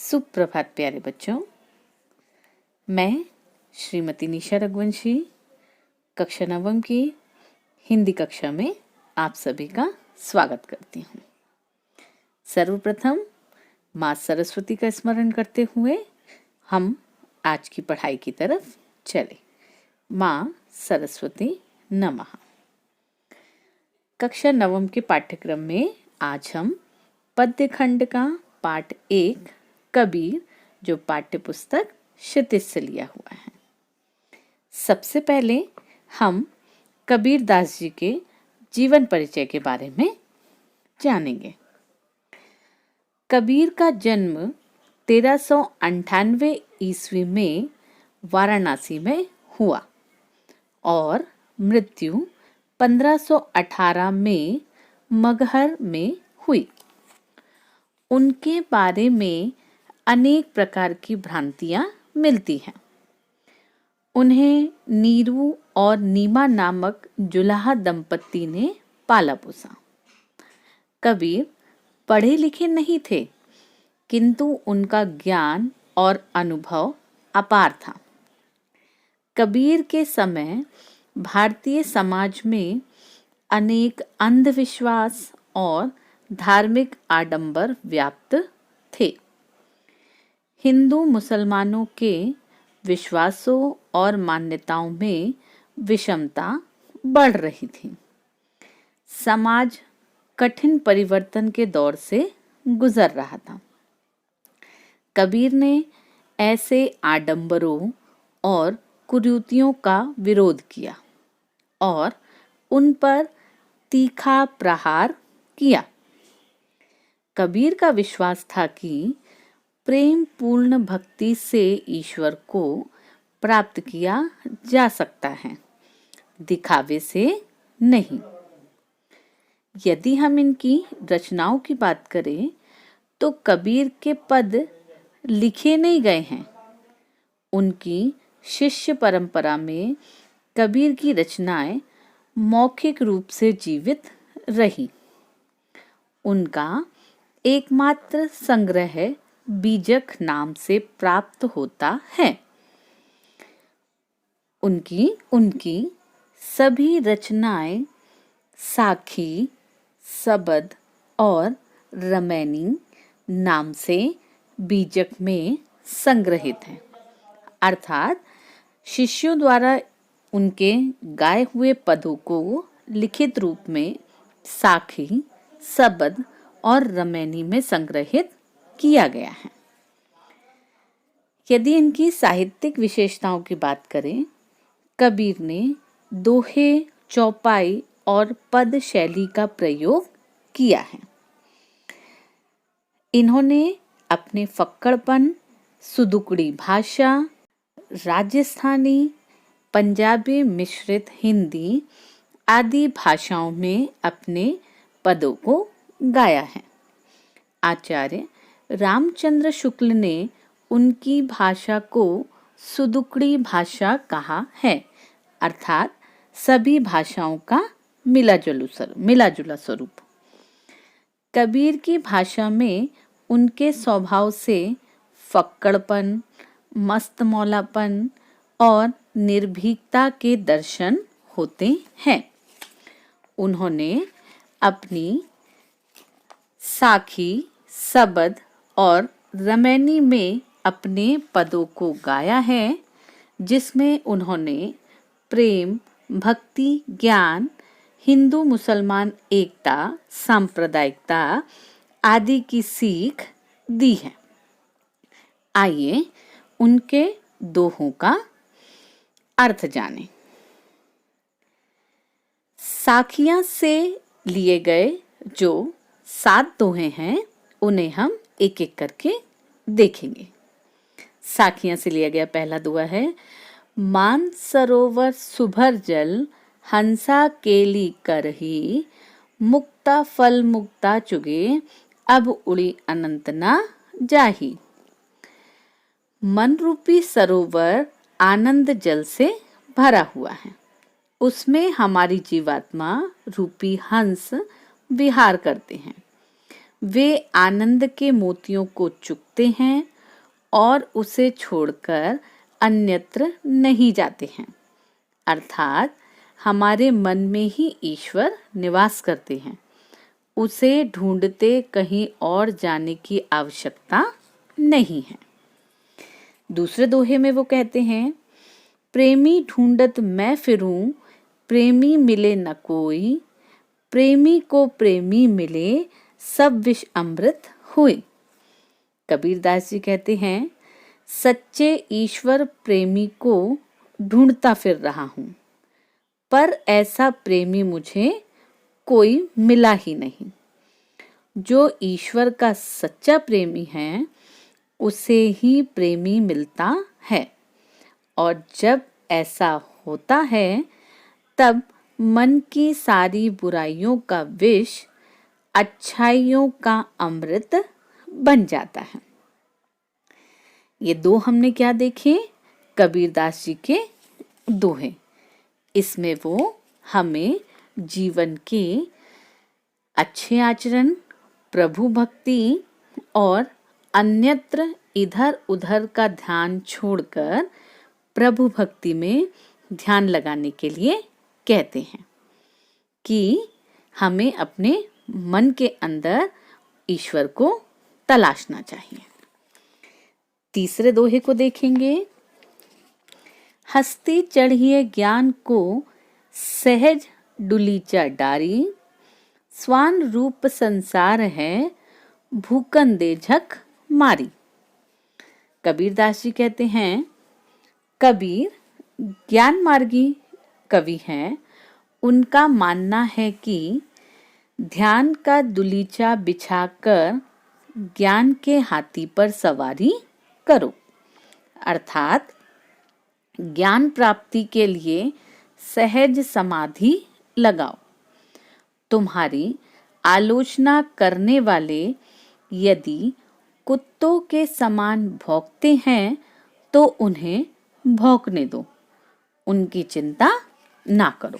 सुप्रभात प्यारे बच्चों। मैं श्रीमती निशा रघुवंशी कक्षा नवम की हिंदी कक्षा में आप सभी का स्वागत करती हूँ। सर्वप्रथम माँ सरस्वती का स्मरण करते हुए हम आज की पढ़ाई की तरफ चले। माँ सरस्वती नमः। कक्षा नवम के पाठ्यक्रम में आज हम पद्य खंड का पाठ 1 कबीर जो पाठ्य पुस्तक क्षितिज से लिया हुआ है। सबसे पहले हम कबीर दास जी के जीवन परिचय के बारे में जानेंगे। कबीर का जन्म 1398 ईस्वी में वाराणसी में हुआ और मृत्यु 1518 में मगहर में हुई। उनके बारे में अनेक प्रकार की भ्रांतियां मिलती हैं। उन्हें नीरू और नीमा नामक जुलाहा दंपत्ति ने पाला पोसा। कबीर पढ़े लिखे नहीं थे, किंतु उनका ज्ञान और अनुभव अपार था। कबीर के समय भारतीय समाज में अनेक अंधविश्वास और धार्मिक आडंबर व्याप्त थे। हिंदू मुसलमानों के विश्वासों और मान्यताओं में विषमता बढ़ रही थी। समाज कठिन परिवर्तन के दौर से गुजर रहा था। कबीर ने ऐसे आडंबरों और कुरीतियों का विरोध किया और उन पर तीखा प्रहार किया। कबीर का विश्वास था कि प्रेम पूर्ण भक्ति से ईश्वर को प्राप्त किया जा सकता है, दिखावे से नहीं। यदि हम इनकी रचनाओं की बात करें तो कबीर के पद लिखे नहीं गए हैं। उनकी शिष्य परंपरा में कबीर की रचनाएं मौखिक रूप से जीवित रही। उनका एकमात्र संग्रह बीजक नाम से प्राप्त होता है। उनकी सभी रचनाएं साखी, सबद और रमैनी नाम से बीजक में संग्रहित हैं। अर्थात शिष्यों द्वारा उनके गाए हुए पदों को लिखित रूप में साखी, सबद और रमैनी में संग्रहित किया गया है। यदि इनकी साहित्यिक विशेषताओं की बात करें, कबीर ने दोहे, चौपाई और पद शैली का प्रयोग किया है। इन्होंने अपने फक्कड़पन, सुदुकड़ी भाषा, राजस्थानी, पंजाबी मिश्रित हिंदी आदि भाषाओं में अपने पदों को गाया है। आचार्य रामचंद्र शुक्ल ने उनकी भाषा को सुदुकड़ी भाषा कहा है, अर्थात सभी भाषाओं का मिला जुला स्वरूप। कबीर की भाषा में उनके स्वभाव से फक्कड़पन, मस्तमौलापन और निर्भीकता के दर्शन होते हैं। उन्होंने अपनी साखी, सबद और रमैनी में अपने पदों को गाया है, जिसमें उन्होंने प्रेम, भक्ति, ज्ञान, हिंदू मुसलमान एकता, सांप्रदायिकता आदि की सीख दी है। आइए उनके दोहों का अर्थ जानें। साखियां से लिए गए जो 7 दोहे हैं, उन्हें हम एक एक करके देखेंगे। साखियां से लिया गया पहला दोहा है, मान सरोवर सुभर जल, हंसा केली करही, मुक्ता फल मुक्ता चुगे, अब उड़ी अनंत ना जाही। मन रूपी सरोवर आनंद जल से भरा हुआ है। उसमें हमारी जीवात्मा रूपी हंस विहार करते हैं। वे आनंद के मोतियों को चुगते हैं और उसे छोड़कर अन्यत्र नहीं जाते हैं। अर्थात हमारे मन में ही ईश्वर निवास करते हैं, उसे ढूंढते कहीं और जाने की आवश्यकता नहीं है। दूसरे दोहे में वो कहते हैं, प्रेमी ढूंढत मैं फिरूं, प्रेमी मिले न कोई, प्रेमी को प्रेमी मिले, सब विष अमृत हुए। कबीरदास जी कहते हैं, सच्चे ईश्वर प्रेमी को ढूंढता फिर रहा हूं, पर ऐसा प्रेमी मुझे कोई मिला ही नहीं। जो ईश्वर का सच्चा प्रेमी है, उसे ही प्रेमी मिलता है, और जब ऐसा होता है तब मन की सारी बुराइयों का विष अच्छाइयों का अमृत बन जाता है। ये दो हमने क्या देखे? कबीरदास जी के दोहे। इसमें वो हमें जीवन के अच्छे आचरण, प्रभु भक्ति और अन्यत्र इधर उधर का ध्यान छोड़कर प्रभु भक्ति में ध्यान लगाने के लिए कहते हैं कि हमें अपने मन के अंदर ईश्वर को तलाशना चाहिए। तीसरे दोहे को देखेंगे, हस्ती चढ़िए ज्ञान को सहज डुलीचा डारी, स्वान रूप संसार है भूकन दे झक मारी। कबीरदास जी कहते हैं, कबीर ज्ञान मार्गी कवि हैं। उनका मानना है कि ध्यान का दुलीचा बिछाकर ज्ञान के हाथी पर सवारी करो, अर्थात ज्ञान प्राप्ति के लिए सहज समाधि लगाओ। तुम्हारी आलोचना करने वाले यदि कुत्तों के समान भौंकते हैं तो उन्हें भौंकने दो, उनकी चिंता ना करो।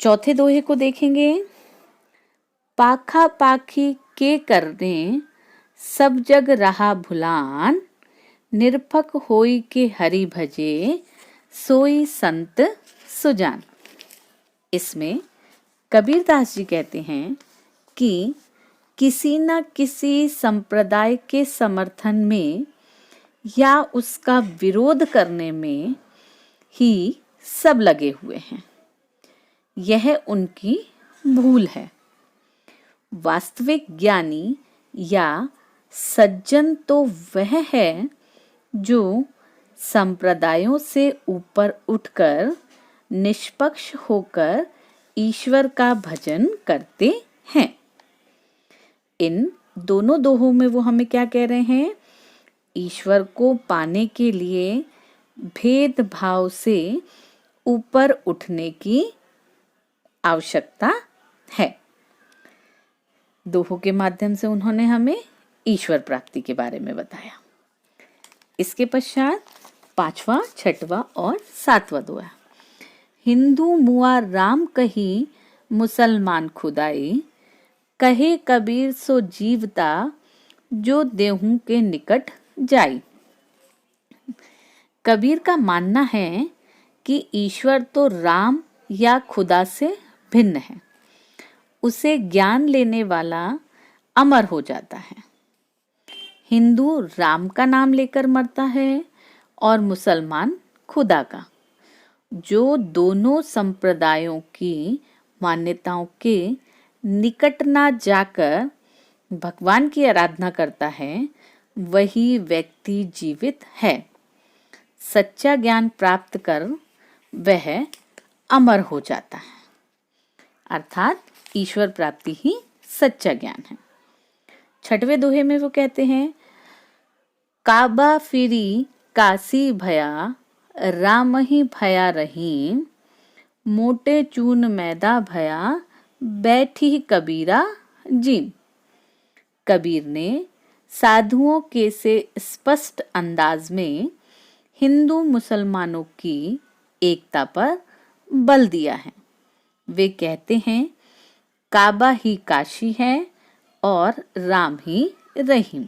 चौथे दोहे को देखेंगे, पाखा पाखी के करने सब जग रहा भुलान, निरपक होई के हरि भजे सोई संत सुजान। इसमें कबीरदास जी कहते हैं कि किसी न किसी संप्रदाय के समर्थन में या उसका विरोध करने में ही सब लगे हुए हैं। यह उनकी भूल है। वास्तविक ज्ञानी या सज्जन तो वह है जो संप्रदायों से ऊपर उठकर निष्पक्ष होकर ईश्वर का भजन करते हैं। इन दोनों दोहों में वो हमें क्या कह रहे हैं? ईश्वर को पाने के लिए भेदभाव से ऊपर उठने की आवश्यकता है। दोहों के माध्यम से उन्होंने हमें ईश्वर प्राप्ति के बारे में बताया। इसके पश्चात 5वां, 6वां और 7वां दोहा, हिंदू मुआ राम कही मुसलमान खुदाई, कहे कबीर सो जीवता जो देहू के निकट जाई। कबीर का मानना है कि ईश्वर तो राम या खुदा से भिन्न है। उसे ज्ञान लेने वाला अमर हो जाता है। हिंदू राम का नाम लेकर मरता है और मुसलमान खुदा का। जो दोनों संप्रदायों की मान्यताओं के निकट ना जाकर भगवान की आराधना करता है, वही व्यक्ति जीवित है। सच्चा ज्ञान प्राप्त कर वह अमर हो जाता है, अर्थात ईश्वर प्राप्ति ही सच्चा ज्ञान है। 6वें दोहे में वो कहते हैं, काबा फिरी काशी भया, राम ही भया रहीम, मोटे चून मैदा भया, बैठी कबीरा जीन। कबीर ने साधुओं के से स्पष्ट अंदाज में हिंदू मुसलमानों की एकता पर बल दिया है। वे कहते हैं, काबा ही काशी है और राम ही रहीम।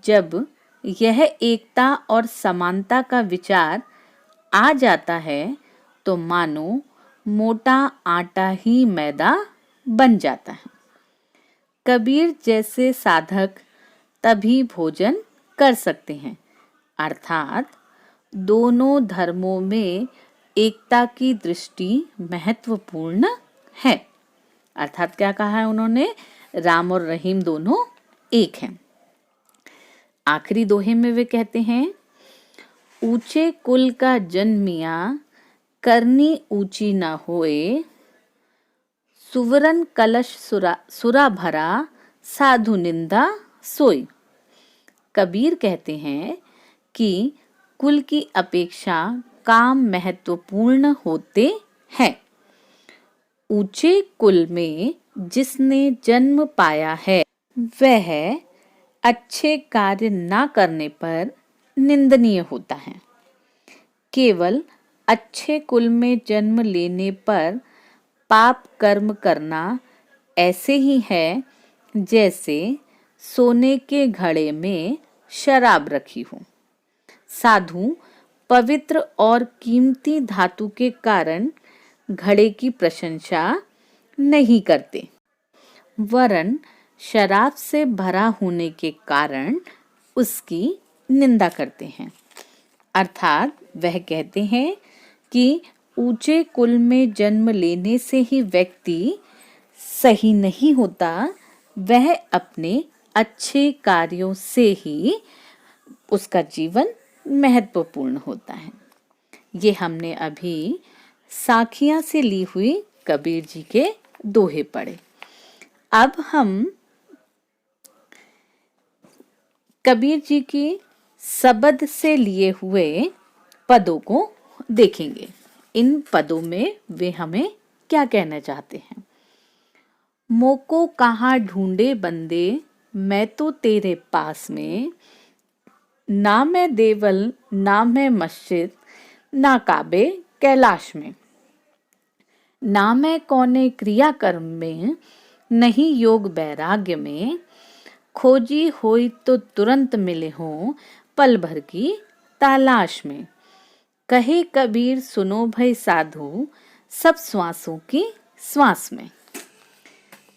जब यह एकता और समानता का विचार आ जाता है तो मानो मोटा आटा ही मैदा बन जाता है। कबीर जैसे साधक तभी भोजन कर सकते हैं, अर्थात दोनों धर्मों में एकता की दृष्टि महत्वपूर्ण है। अर्थात क्या कहा है उन्होंने? राम और रहीम दोनों एक हैं। आखिरी दोहे में वे कहते हैं, ऊंचे कुल का जन्मिया करनी ऊंची न होए, सुवरन कलश सुरा भरा साधु निंदा सोई। कबीर कहते हैं कि कुल की अपेक्षा काम महत्वपूर्ण होते हैं। ऊंचे कुल में जिसने जन्म पाया है वह अच्छे कार्य ना करने पर निंदनीय होता है। केवल अच्छे कुल में जन्म लेने पर पाप कर्म करना ऐसे ही है जैसे सोने के घड़े में शराब रखी हो। साधु पवित्र और कीमती धातु के कारण घड़े की प्रशंसा नहीं करते, वरन शराब से भरा होने के कारण उसकी निंदा करते हैं। अर्थात वह कहते हैं कि ऊंचे कुल में जन्म लेने से ही व्यक्ति सही नहीं होता, वह अपने अच्छे कार्यों से ही उसका जीवन महत्वपूर्ण होता है। ये हमने अभी साखियां से ली हुई कबीर जी के दोहे पढ़े। अब हम कबीर जी की शब्द से लिए हुए पदों को देखेंगे। इन पदों में वे हमें क्या कहना चाहते हैं? मोको कहाँ ढूंढे बंदे, मैं तो तेरे पास में, ना मैं देवल ना मैं मस्जिद, ना काबे कैलाश में, ना मैं कौने क्रिया कर्म में, नहीं योग वैराग्य में, खोजी होई तो तुरंत मिले हो पल भर की तलाश में। कहे कबीर सुनो भई साधु, सब श्वासों की श्वास में।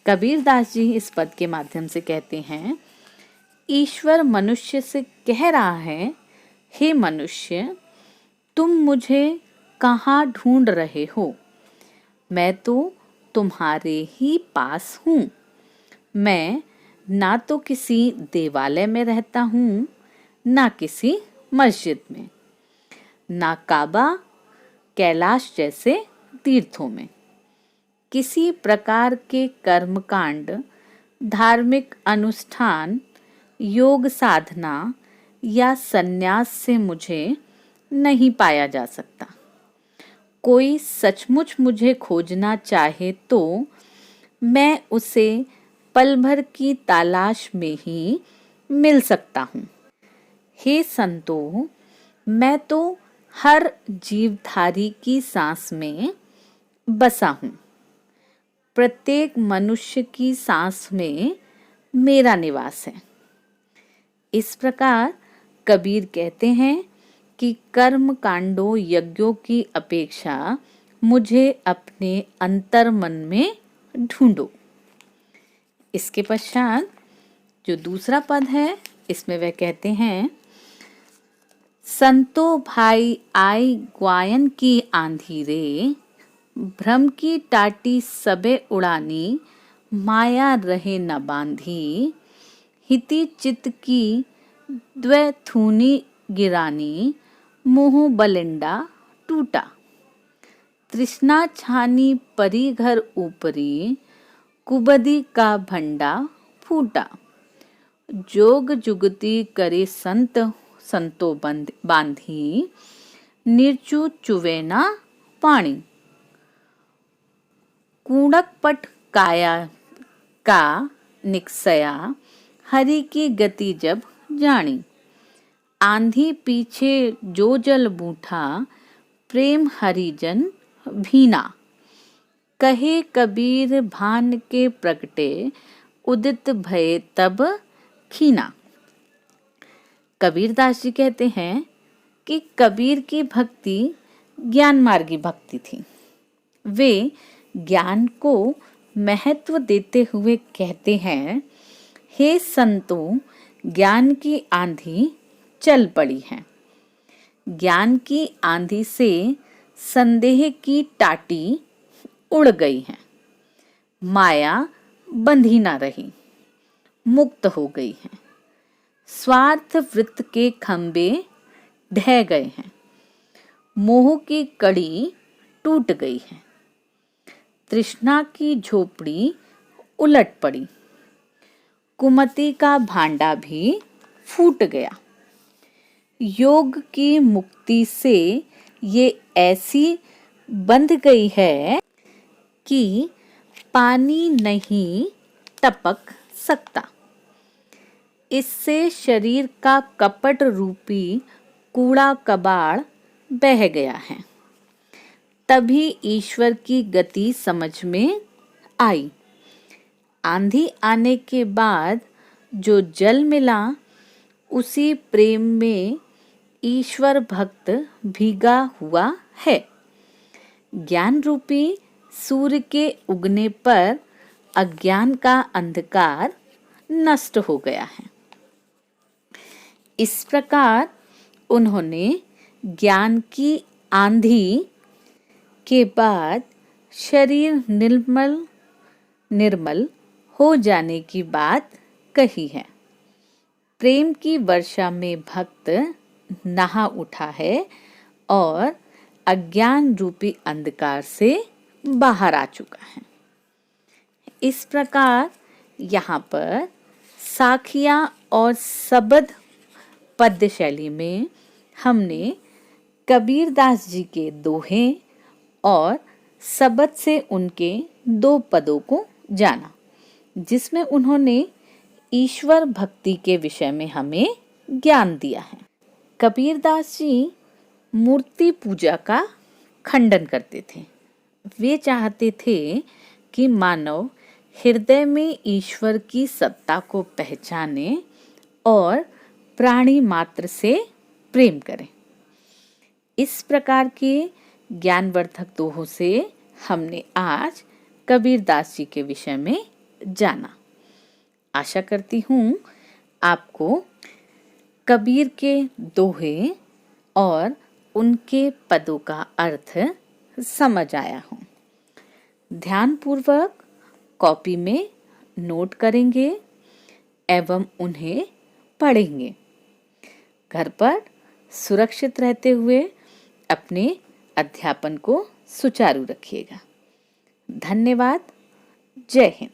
कबीर दास जी इस पद के माध्यम से कहते हैं, ईश्वर मनुष्य से कह रहा है, हे मनुष्य, तुम मुझे कहाँ ढूंढ रहे हो? मैं तो तुम्हारे ही पास हूँ। मैं ना तो किसी देवालय में रहता हूँ, ना किसी मस्जिद में, ना काबा कैलाश जैसे तीर्थों में। किसी प्रकार के कर्मकांड, धार्मिक अनुष्ठान, योग साधना या संन्यास से मुझे नहीं पाया जा सकता। कोई सचमुच मुझे खोजना चाहे तो मैं उसे पल भर की तलाश में ही मिल सकता हूँ। हे संतों, मैं तो हर जीवधारी की सांस में बसा हूँ। प्रत्येक मनुष्य की सांस में मेरा निवास है। इस प्रकार कबीर कहते हैं कि कर्म कांडों यज्ञों की अपेक्षा मुझे अपने अंतर मन में ढूंढो। इसके पश्चात जो दूसरा पद है, इसमें वह कहते हैं, संतो भाई आई ग्वायन की आंधी रे, भ्रम की टाटी सबे उड़ानी, माया रहे न बांधी, हिति चित की द्वैथूनी गिरानी, मोह बलिंडा टूटा, तृष्णा छानी परी घर ऊपरी, कुबदी का भंडा फूटा, जोग जुगती करे संत संतो बांधी, निर्चु चुवेना पानी, कूड़क पट काया का निकसया, हरि की गति जब जानी, आंधी पीछे जो जल बूठा, प्रेम हरिजन भीना, कहे कबीर भान के प्रगटे, उदित भये तब खीना। कबीरदास जी कहते हैं कि कबीर की भक्ति ज्ञान मार्गी भक्ति थी। वे ज्ञान को महत्व देते हुए कहते हैं, हे संतों, ज्ञान की आंधी चल पड़ी है। ज्ञान की आंधी से संदेह की टाटी उड़ गई है। माया बंधी ना रही, मुक्त हो गई है। स्वार्थ वृत्त के खंबे ढह गए हैं। मोह की कड़ी टूट गई है। तृष्णा की झोपड़ी उलट पड़ी। कुमति का भांडा भी फूट गया। योग की मुक्ति से ये ऐसी बंध गई है कि पानी नहीं टपक सकता। इससे शरीर का कपट रूपी कूड़ा कबाड़ बह गया है। तभी ईश्वर की गति समझ में आई। आंधी आने के बाद जो जल मिला, उसी प्रेम में ईश्वर भक्त भीगा हुआ है। ज्ञान रूपी सूर्य के उगने पर अज्ञान का अंधकार नष्ट हो गया है। इस प्रकार उन्होंने ज्ञान की आंधी के बाद शरीर निर्मल हो जाने की बात कही है। प्रेम की वर्षा में भक्त नहा उठा है और अज्ञान रूपी अंधकार से बाहर आ चुका है। इस प्रकार यहाँ पर साखियाँ और सबद पद्य शैली में हमने कबीरदास जी के दोहे और सबद से उनके 2 पदों को जाना, जिसमें उन्होंने ईश्वर भक्ति के विषय में हमें ज्ञान दिया है। कबीरदास जी मूर्ति पूजा का खंडन करते थे। वे चाहते थे कि मानव हृदय में ईश्वर की सत्ता को पहचाने और प्राणी मात्र से प्रेम करें। इस प्रकार के ज्ञानवर्धक दोहों से हमने आज कबीरदास जी के विषय में जाना। आशा करती हूँ आपको कबीर के दोहे और उनके पदों का अर्थ समझ आया हो। ध्यानपूर्वक कॉपी में नोट करेंगे एवं उन्हें पढ़ेंगे। घर पर सुरक्षित रहते हुए अपने अध्यापन को सुचारू रखिएगा। धन्यवाद। जय हिंद।